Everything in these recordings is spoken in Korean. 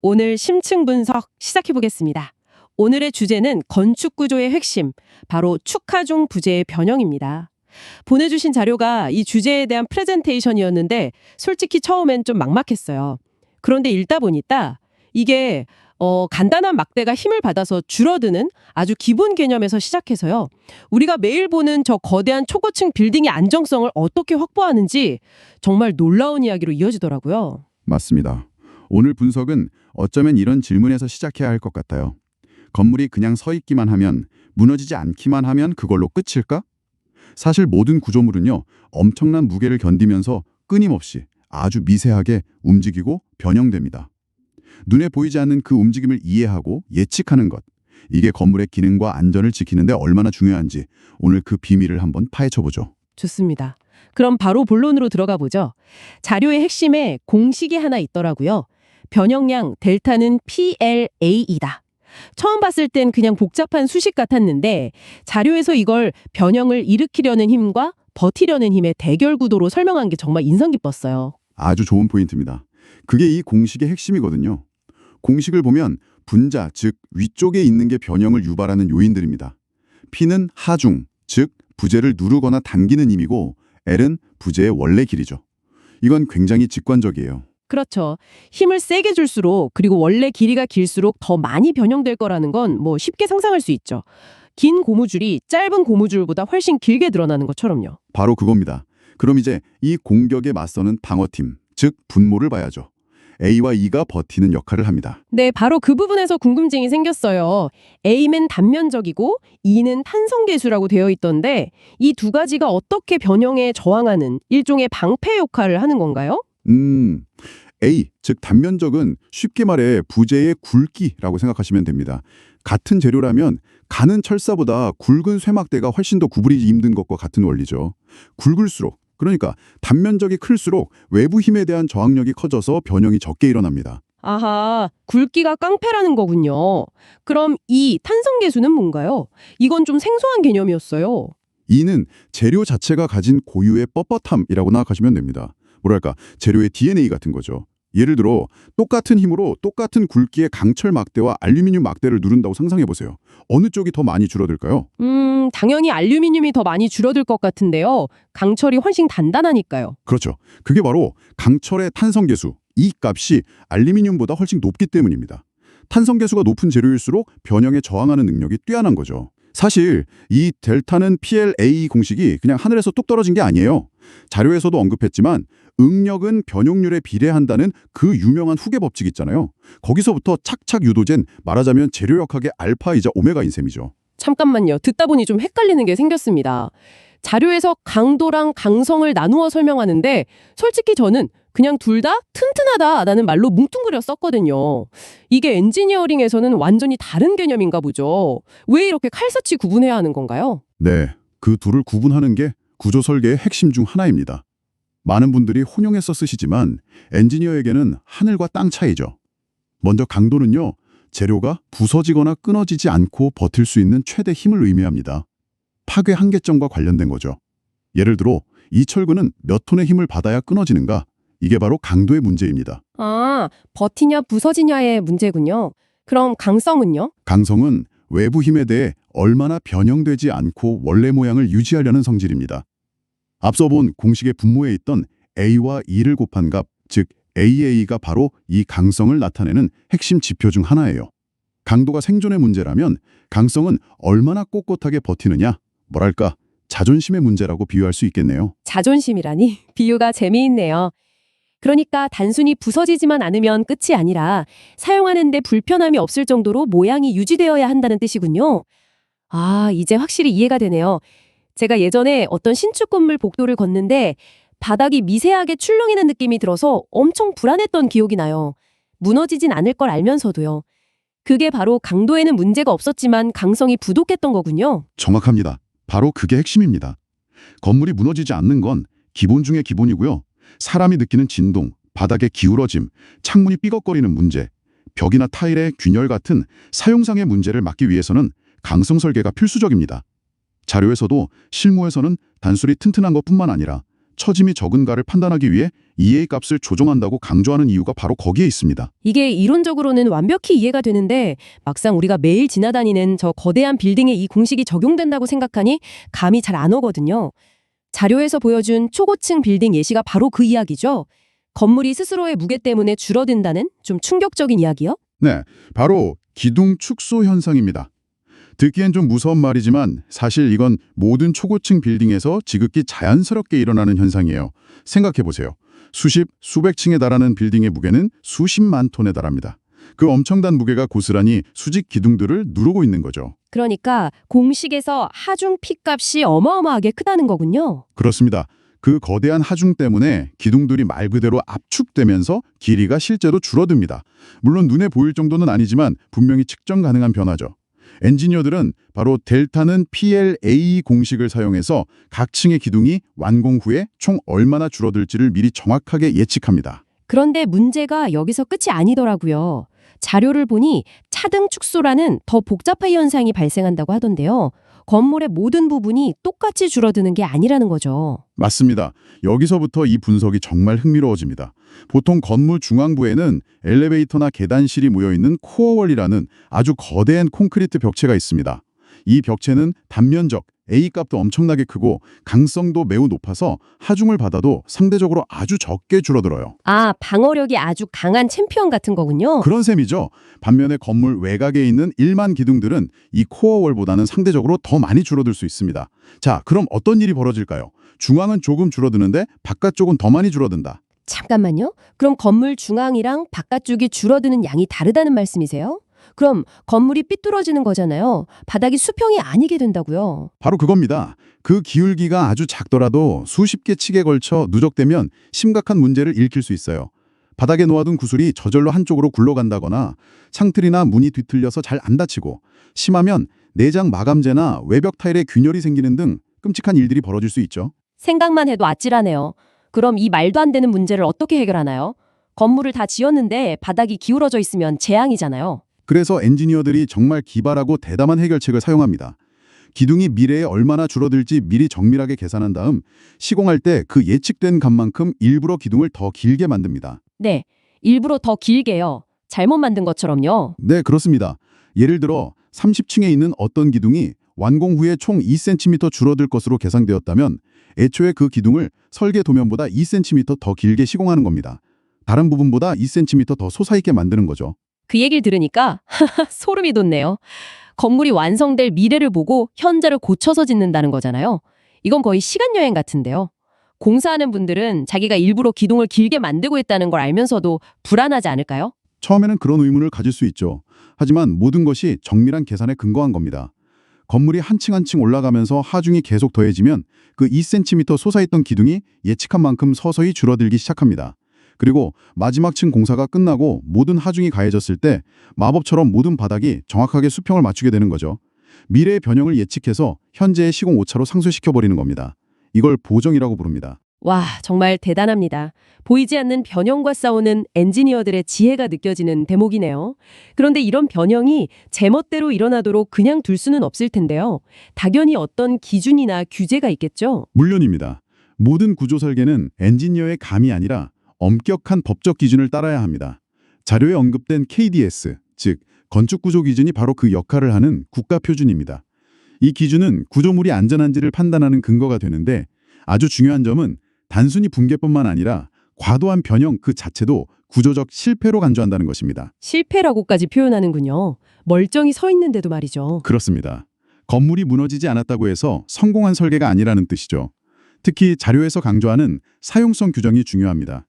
오늘 심층 분석 시작해 보겠습니다. 오늘의 주제는 건축 구조의 핵심, 바로 축하중 부재의 변형입니다. 보내주신 자료가 이 주제에 대한 프레젠테이션이었는데 솔직히 처음엔 좀 막막했어요. 그런데 읽다 보니까 이게 간단한 막대가 힘을 받아서 줄어드는 아주 기본 개념에서 시작해서요. 우리가 매일 보는 저 거대한 초고층 빌딩의 안정성을 어떻게 확보하는지 정말 놀라운 이야기로 이어지더라고요. 맞습니다. 오늘 분석은 어쩌면 이런 질문에서 시작해야 할 것 같아요. 건물이 그냥 서 있기만 하면, 무너지지 않기만 하면 그걸로 끝일까? 사실 모든 구조물은요, 엄청난 무게를 견디면서 끊임없이 아주 미세하게 움직이고 변형됩니다. 눈에 보이지 않는 그 움직임을 이해하고 예측하는 것, 이게 건물의 기능과 안전을 지키는데 얼마나 중요한지 오늘 그 비밀을 한번 파헤쳐보죠. 좋습니다. 그럼 바로 본론으로 들어가 보죠. 자료의 핵심에 공식이 하나 있더라고요. 변형량 델타는 PLA이다. 처음 봤을 땐 그냥 복잡한 수식 같았는데 자료에서 이걸 변형을 일으키려는 힘과 버티려는 힘의 대결 구도로 설명한 게 정말 인상 깊었어요. 아주 좋은 포인트입니다. 그게 이 공식의 핵심이거든요. 공식을 보면 분자, 즉 위쪽에 있는 게 변형을 유발하는 요인들입니다. P는 하중, 즉 부재를 누르거나 당기는 힘이고 L은 부재의 원래 길이죠. 이건 굉장히 직관적이에요. 그렇죠. 힘을 세게 줄수록 그리고 원래 길이가 길수록 더 많이 변형될 거라는 건 뭐 쉽게 상상할 수 있죠. 긴 고무줄이 짧은 고무줄보다 훨씬 길게 드러나는 것처럼요. 바로 그겁니다. 그럼 이제 이 공격에 맞서는 방어팀, 즉 분모를 봐야죠. A와 E가 버티는 역할을 합니다. 네, 바로 그 부분에서 궁금증이 생겼어요. A는 단면적이고 E는 탄성계수라고 되어 있던데 이 두 가지가 어떻게 변형에 저항하는 일종의 방패 역할을 하는 건가요? A, 즉 단면적은 쉽게 말해 부재의 굵기라고 생각하시면 됩니다. 같은 재료라면 가는 철사보다 굵은 쇠막대가 훨씬 더 구부리기 힘든 것과 같은 원리죠. 굵을수록, 그러니까 단면적이 클수록 외부 힘에 대한 저항력이 커져서 변형이 적게 일어납니다. 아하, 굵기가 깡패라는 거군요. 그럼 이 탄성계수는 뭔가요? 이건 좀 생소한 개념이었어요. E는 재료 자체가 가진 고유의 뻣뻣함이라고 생각하시면 됩니다. 뭐랄까, 재료의 DNA 같은 거죠. 예를 들어 똑같은 힘으로 똑같은 굵기의 강철 막대와 알루미늄 막대를 누른다고 상상해 보세요. 어느 쪽이 더 많이 줄어들까요? 당연히 알루미늄이 더 많이 줄어들 것 같은데요. 강철이 훨씬 단단하니까요. 그렇죠. 그게 바로 강철의 탄성계수, 이 값이 알루미늄보다 훨씬 높기 때문입니다. 탄성계수가 높은 재료일수록 변형에 저항하는 능력이 뛰어난 거죠. 사실 이 델타는 PLA 공식이 그냥 하늘에서 뚝 떨어진 게 아니에요. 자료에서도 언급했지만 응력은 변형률에 비례한다는 그 유명한 후계 법칙 있잖아요. 거기서부터 착착 유도된 말하자면 재료역학의 알파이자 오메가인 셈이죠. 잠깐만요. 듣다 보니 좀 헷갈리는 게 생겼습니다. 자료에서 강도랑 강성을 나누어 설명하는데 솔직히 저는 그냥 둘 다 튼튼하다라는 말로 뭉뚱그려 썼거든요. 이게 엔지니어링에서는 완전히 다른 개념인가 보죠. 왜 이렇게 칼같이 구분해야 하는 건가요? 네, 그 둘을 구분하는 게 구조 설계의 핵심 중 하나입니다. 많은 분들이 혼용해서 쓰시지만 엔지니어에게는 하늘과 땅 차이죠. 먼저 강도는요, 재료가 부서지거나 끊어지지 않고 버틸 수 있는 최대 힘을 의미합니다. 파괴 한계점과 관련된 거죠. 예를 들어 이 철근은 몇 톤의 힘을 받아야 끊어지는가? 이게 바로 강도의 문제입니다. 아, 버티냐 부서지냐의 문제군요. 그럼 강성은요? 강성은 외부 힘에 대해 얼마나 변형되지 않고 원래 모양을 유지하려는 성질입니다. 앞서 본 공식의 분모에 있던 A와 E를 곱한 값, 즉 AA가 바로 이 강성을 나타내는 핵심 지표 중 하나예요. 강도가 생존의 문제라면 강성은 얼마나 꼿꼿하게 버티느냐, 뭐랄까 자존심의 문제라고 비유할 수 있겠네요. 자존심이라니? 비유가 재미있네요. 그러니까 단순히 부서지지만 않으면 끝이 아니라 사용하는데 불편함이 없을 정도로 모양이 유지되어야 한다는 뜻이군요. 아, 이제 확실히 이해가 되네요. 제가 예전에 어떤 신축 건물 복도를 걷는데 바닥이 미세하게 출렁이는 느낌이 들어서 엄청 불안했던 기억이 나요. 무너지진 않을 걸 알면서도요. 그게 바로 강도에는 문제가 없었지만 강성이 부족했던 거군요. 정확합니다. 바로 그게 핵심입니다. 건물이 무너지지 않는 건 기본 중의 기본이고요. 사람이 느끼는 진동, 바닥의 기울어짐, 창문이 삐걱거리는 문제, 벽이나 타일의 균열 같은 사용상의 문제를 막기 위해서는 강성 설계가 필수적입니다. 자료에서도 실무에서는 단순히 튼튼한 것뿐만 아니라 처짐이 적은가를 판단하기 위해 EA 값을 조정한다고 강조하는 이유가 바로 거기에 있습니다. 이게 이론적으로는 완벽히 이해가 되는데 막상 우리가 매일 지나다니는 저 거대한 빌딩에 이 공식이 적용된다고 생각하니 감이 잘 안 오거든요. 자료에서 보여준 초고층 빌딩 예시가 바로 그 이야기죠. 건물이 스스로의 무게 때문에 줄어든다는 좀 충격적인 이야기요? 네, 바로 기둥 축소 현상입니다. 듣기엔 좀 무서운 말이지만 사실 이건 모든 초고층 빌딩에서 지극히 자연스럽게 일어나는 현상이에요. 생각해보세요. 수십, 수백 층에 달하는 빌딩의 무게는 수십만 톤에 달합니다. 그 엄청난 무게가 고스란히 수직 기둥들을 누르고 있는 거죠. 그러니까 공식에서 하중 P값이 어마어마하게 크다는 거군요. 그렇습니다. 그 거대한 하중 때문에 기둥들이 말 그대로 압축되면서 길이가 실제로 줄어듭니다. 물론 눈에 보일 정도는 아니지만 분명히 측정 가능한 변화죠. 엔지니어들은 바로 델타는 PLA 공식을 사용해서 각 층의 기둥이 완공 후에 총 얼마나 줄어들지를 미리 정확하게 예측합니다. 그런데 문제가 여기서 끝이 아니더라고요. 자료를 보니 차등 축소라는 더 복잡한 현상이 발생한다고 하던데요. 건물의 모든 부분이 똑같이 줄어드는 게 아니라는 거죠. 맞습니다. 여기서부터 이 분석이 정말 흥미로워집니다. 보통 건물 중앙부에는 엘리베이터나 계단실이 모여있는 코어월이라는 아주 거대한 콘크리트 벽체가 있습니다. 이 벽체는 단면적, A값도 엄청나게 크고 강성도 매우 높아서 하중을 받아도 상대적으로 아주 적게 줄어들어요. 아, 방어력이 아주 강한 챔피언 같은 거군요. 그런 셈이죠. 반면에 건물 외곽에 있는 일반 기둥들은 이 코어월보다는 상대적으로 더 많이 줄어들 수 있습니다. 자, 그럼 어떤 일이 벌어질까요? 중앙은 조금 줄어드는데 바깥쪽은 더 많이 줄어든다. 잠깐만요. 그럼 건물 중앙이랑 바깥쪽이 줄어드는 양이 다르다는 말씀이세요? 그럼 건물이 삐뚤어지는 거잖아요. 바닥이 수평이 아니게 된다고요. 바로 그겁니다. 그 기울기가 아주 작더라도 수십 개 층에 걸쳐 누적되면 심각한 문제를 일으킬 수 있어요. 바닥에 놓아둔 구슬이 저절로 한쪽으로 굴러간다거나 창틀이나 문이 뒤틀려서 잘 안 닫히고 심하면 내장 마감재나 외벽 타일에 균열이 생기는 등 끔찍한 일들이 벌어질 수 있죠. 생각만 해도 아찔하네요. 그럼 이 말도 안 되는 문제를 어떻게 해결하나요? 건물을 다 지었는데 바닥이 기울어져 있으면 재앙이잖아요. 그래서 엔지니어들이 정말 기발하고 대담한 해결책을 사용합니다. 기둥이 미래에 얼마나 줄어들지 미리 정밀하게 계산한 다음 시공할 때 그 예측된 값만큼 일부러 기둥을 더 길게 만듭니다. 네, 일부러 더 길게요. 잘못 만든 것처럼요. 네, 그렇습니다. 예를 들어 30층에 있는 어떤 기둥이 완공 후에 총 2cm 줄어들 것으로 계산되었다면 애초에 그 기둥을 설계 도면보다 2cm 더 길게 시공하는 겁니다. 다른 부분보다 2cm 더 솟아있게 만드는 거죠. 그 얘기를 들으니까 소름이 돋네요. 건물이 완성될 미래를 보고 현재를 고쳐서 짓는다는 거잖아요. 이건 거의 시간여행 같은데요. 공사하는 분들은 자기가 일부러 기둥을 길게 만들고 있다는 걸 알면서도 불안하지 않을까요? 처음에는 그런 의문을 가질 수 있죠. 하지만 모든 것이 정밀한 계산에 근거한 겁니다. 건물이 한 층 한 층 올라가면서 하중이 계속 더해지면 그 2cm 솟아있던 기둥이 예측한 만큼 서서히 줄어들기 시작합니다. 그리고 마지막 층 공사가 끝나고 모든 하중이 가해졌을 때 마법처럼 모든 바닥이 정확하게 수평을 맞추게 되는 거죠. 미래의 변형을 예측해서 현재의 시공 오차로 상쇄시켜버리는 겁니다. 이걸 보정이라고 부릅니다. 와, 정말 대단합니다. 보이지 않는 변형과 싸우는 엔지니어들의 지혜가 느껴지는 대목이네요. 그런데 이런 변형이 제멋대로 일어나도록 그냥 둘 수는 없을 텐데요. 당연히 어떤 기준이나 규제가 있겠죠? 물론입니다. 모든 구조 설계는 엔지니어의 감이 아니라 엄격한 법적 기준을 따라야 합니다. 자료에 언급된 KDS, 즉 건축구조 기준이 바로 그 역할을 하는 국가표준입니다. 이 기준은 구조물이 안전한지를 판단하는 근거가 되는데 아주 중요한 점은 단순히 붕괴뿐만 아니라 과도한 변형 그 자체도 구조적 실패로 간주한다는 것입니다. 실패라고까지 표현하는군요. 멀쩡히 서 있는데도 말이죠. 그렇습니다. 건물이 무너지지 않았다고 해서 성공한 설계가 아니라는 뜻이죠. 특히 자료에서 강조하는 사용성 규정이 중요합니다.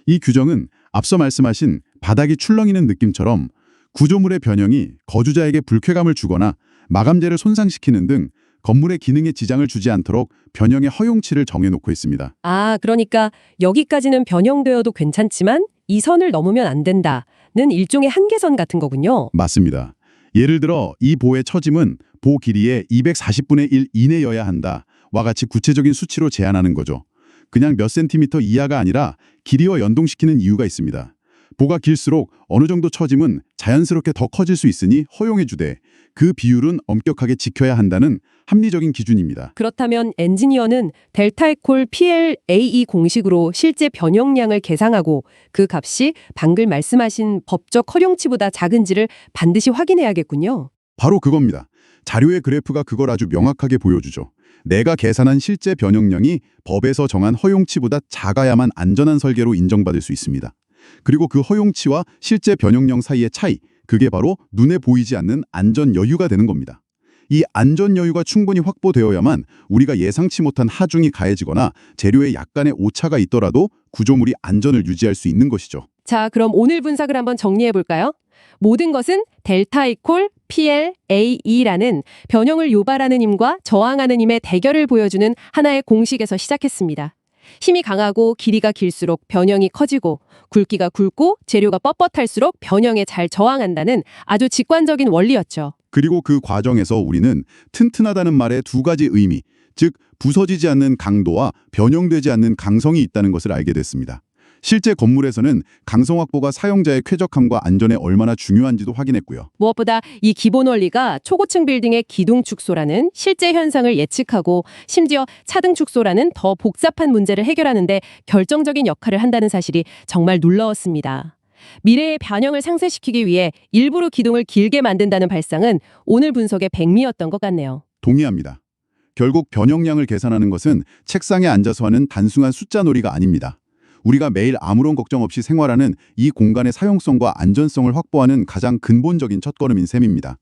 이 규정은 앞서 말씀하신 바닥이 출렁이는 느낌처럼 구조물의 변형이 거주자에게 불쾌감을 주거나 마감재를 손상시키는 등 건물의 기능에 지장을 주지 않도록 변형의 허용치를 정해놓고 있습니다. 아, 그러니까 여기까지는 변형되어도 괜찮지만 이 선을 넘으면 안 된다는 일종의 한계선 같은 거군요. 맞습니다. 예를 들어 이 보의 처짐은 보 길이의 240분의 1 이내여야 한다. 와 같이 구체적인 수치로 제한하는 거죠. 그냥 몇 센티미터 이하가 아니라 길이와 연동시키는 이유가 있습니다. 보가 길수록 어느 정도 처짐은 자연스럽게 더 커질 수 있으니 허용해주되 그 비율은 엄격하게 지켜야 한다는 합리적인 기준입니다. 그렇다면 엔지니어는 델타-이퀄 PLAE 공식으로 실제 변형량을 계상하고 그 값이 방금 말씀하신 법적 허용치보다 작은지를 반드시 확인해야겠군요. 바로 그겁니다. 자료의 그래프가 그걸 아주 명확하게 보여주죠. 내가 계산한 실제 변형량이 법에서 정한 허용치보다 작아야만 안전한 설계로 인정받을 수 있습니다. 그리고 그 허용치와 실제 변형량 사이의 차이, 그게 바로 눈에 보이지 않는 안전 여유가 되는 겁니다. 이 안전 여유가 충분히 확보되어야만 우리가 예상치 못한 하중이 가해지거나 재료에 약간의 오차가 있더라도 구조물이 안전을 유지할 수 있는 것이죠. 자, 그럼 오늘 분석을 한번 정리해 볼까요? 모든 것은 델타-이퀄 PLAE라는 변형을 유발하는 힘과 저항하는 힘의 대결을 보여주는 하나의 공식에서 시작했습니다. 힘이 강하고 길이가 길수록 변형이 커지고 굵기가 굵고 재료가 뻣뻣할수록 변형에 잘 저항한다는 아주 직관적인 원리였죠. 그리고 그 과정에서 우리는 튼튼하다는 말의 두 가지 의미, 즉 부서지지 않는 강도와 변형되지 않는 강성이 있다는 것을 알게 됐습니다. 실제 건물에서는 강성 확보가 사용자의 쾌적함과 안전에 얼마나 중요한지도 확인했고요. 무엇보다 이 기본 원리가 초고층 빌딩의 기둥 축소라는 실제 현상을 예측하고 심지어 차등 축소라는 더 복잡한 문제를 해결하는 데 결정적인 역할을 한다는 사실이 정말 놀라웠습니다. 미래의 변형을 상쇄시키기 위해 일부러 기둥을 길게 만든다는 발상은 오늘 분석의 백미였던 것 같네요. 동의합니다. 결국 변형량을 계산하는 것은 책상에 앉아서 하는 단순한 숫자 놀이가 아닙니다. 우리가 매일 아무런 걱정 없이 생활하는 이 공간의 사용성과 안전성을 확보하는 가장 근본적인 첫걸음인 셈입니다.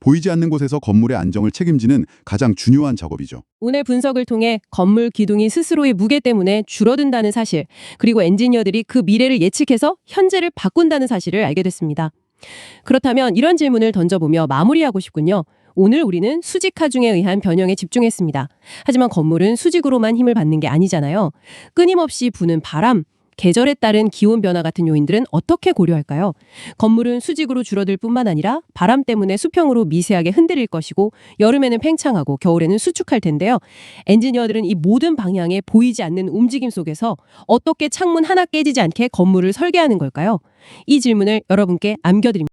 보이지 않는 곳에서 건물의 안정을 책임지는 가장 중요한 작업이죠. 오늘 분석을 통해 건물 기둥이 스스로의 무게 때문에 줄어든다는 사실, 그리고 엔지니어들이 그 미래를 예측해서 현재를 바꾼다는 사실을 알게 됐습니다. 그렇다면 이런 질문을 던져보며 마무리하고 싶군요. 오늘 우리는 수직 하중에 의한 변형에 집중했습니다. 하지만 건물은 수직으로만 힘을 받는 게 아니잖아요. 끊임없이 부는 바람, 계절에 따른 기온 변화 같은 요인들은 어떻게 고려할까요? 건물은 수직으로 줄어들 뿐만 아니라 바람 때문에 수평으로 미세하게 흔들릴 것이고 여름에는 팽창하고 겨울에는 수축할 텐데요. 엔지니어들은 이 모든 방향에 보이지 않는 움직임 속에서 어떻게 창문 하나 깨지지 않게 건물을 설계하는 걸까요? 이 질문을 여러분께 남겨드립니다.